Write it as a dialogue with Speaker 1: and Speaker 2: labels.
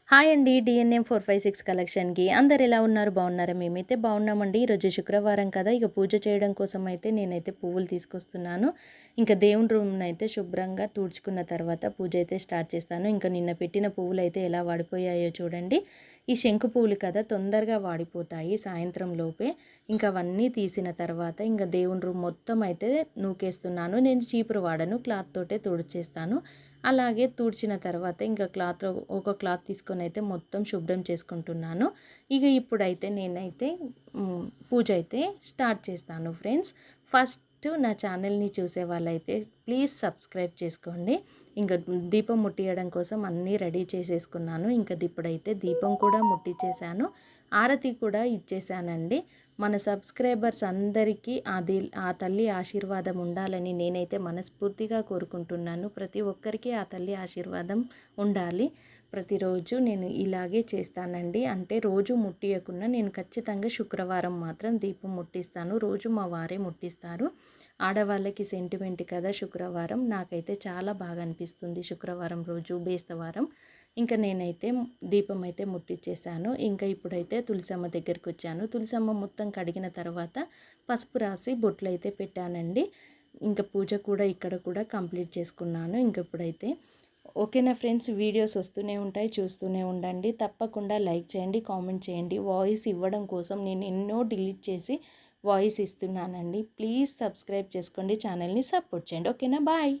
Speaker 1: Hi అండి. DNM 456 కలెక్షన్‌కి అందరు ఎలా ఉన్నారు? బాగున్నారా? మేమైతే బాగున్నామండి. ఈరోజు శుక్రవారం కదా! ఇక పూజ చేయడం కోసం అయితే నేనైతే పువ్వులు తీసుకొస్తున్నాను. ఇంకా దేవుని రూమ్‌నైతే శుభ్రంగా తుడుచుకున్న తర్వాత పూజ అయితే స్టార్ట్ చేస్తాను. ఇంకా నిన్న పెట్టిన పువ్వులైతే ఎలా వాడిపోయాయో చూడండి. ఈ శంకు పువ్వులు కదా! తొందరగా వాడిపోతాయి సాయంత్రం లోపే. ఇంకా అవన్నీ తీసిన తర్వాత ఇంక దేవుని రూమ్ మొత్తం అయితే నూకేస్తున్నాను. నేను చీపురు వాడను. క్లాత్ తోటే తుడిచేస్తాను. అలాగే తుడిచిన తర్వాత ఇంకా ఒక క్లాత్ తీసుకొని అయితే మొత్తం శుభ్రం చేసుకుంటున్నాను. ఇక ఇప్పుడైతే నేనైతే పూజ అయితే స్టార్ట్ చేస్తాను ఫ్రెండ్స్. ఫస్ట్ నా ఛానల్ని చూసే వాళ్ళైతే ప్లీజ్ సబ్స్క్రైబ్ చేసుకోండి. ఇంకా దీపం ముట్టియడం కోసం అన్నీ రెడీ చేసేసుకున్నాను. ఇంకా ఇప్పుడైతే దీపం కూడా ముట్టించేసాను. ఆరతి కూడా ఇచ్చేసానండి. మన సబ్స్క్రైబర్స్ అందరికీ ఆ తల్లి ఆశీర్వాదం ఉండాలని నేనైతే మనస్ఫూర్తిగా కోరుకుంటున్నాను. ప్రతి ఒక్కరికి ఆ తల్లి ఆశీర్వాదం ఉండాలి. ప్రతిరోజు నేను ఇలాగే చేస్తానండి. అంటే రోజు ముట్టియకున్నా నేను ఖచ్చితంగా శుక్రవారం మాత్రం దీపం ముట్టిస్తాను. రోజు మా వారే ముట్టిస్తారు. ఆడవాళ్ళకి సెంటిమెంట్ కదా శుక్రవారం. నాకైతే చాలా బాగా అనిపిస్తుంది శుక్రవారం రోజు బేస్తవారం. ఇంకా నేనైతే దీపం అయితే ముట్టించేసాను. ఇంకా ఇప్పుడైతే తులసమ్మ దగ్గరికి వచ్చాను. తులసమ్మ మొత్తం కడిగిన తర్వాత పసుపు రాసి బొట్లు అయితే పెట్టానండి. ఇంకా పూజ కూడా ఇక్కడ కూడా కంప్లీట్ చేసుకున్నాను. ఇంక ఇప్పుడైతే ఓకేనా ఫ్రెండ్స్, వీడియోస్ వస్తూనే ఉంటాయి, చూస్తూనే ఉండండి. తప్పకుండా లైక్ చేయండి, కామెంట్ చేయండి. వాయిస్ ఇవ్వడం కోసం నేను ఎన్నో డిలీట్ చేసి వాయిస్ ఇస్తున్నానండి. ప్లీజ్ సబ్స్క్రైబ్ చేసుకోండి, ఛానల్ని సపోర్ట్ చేయండి. ఓకేనా, బాయ్.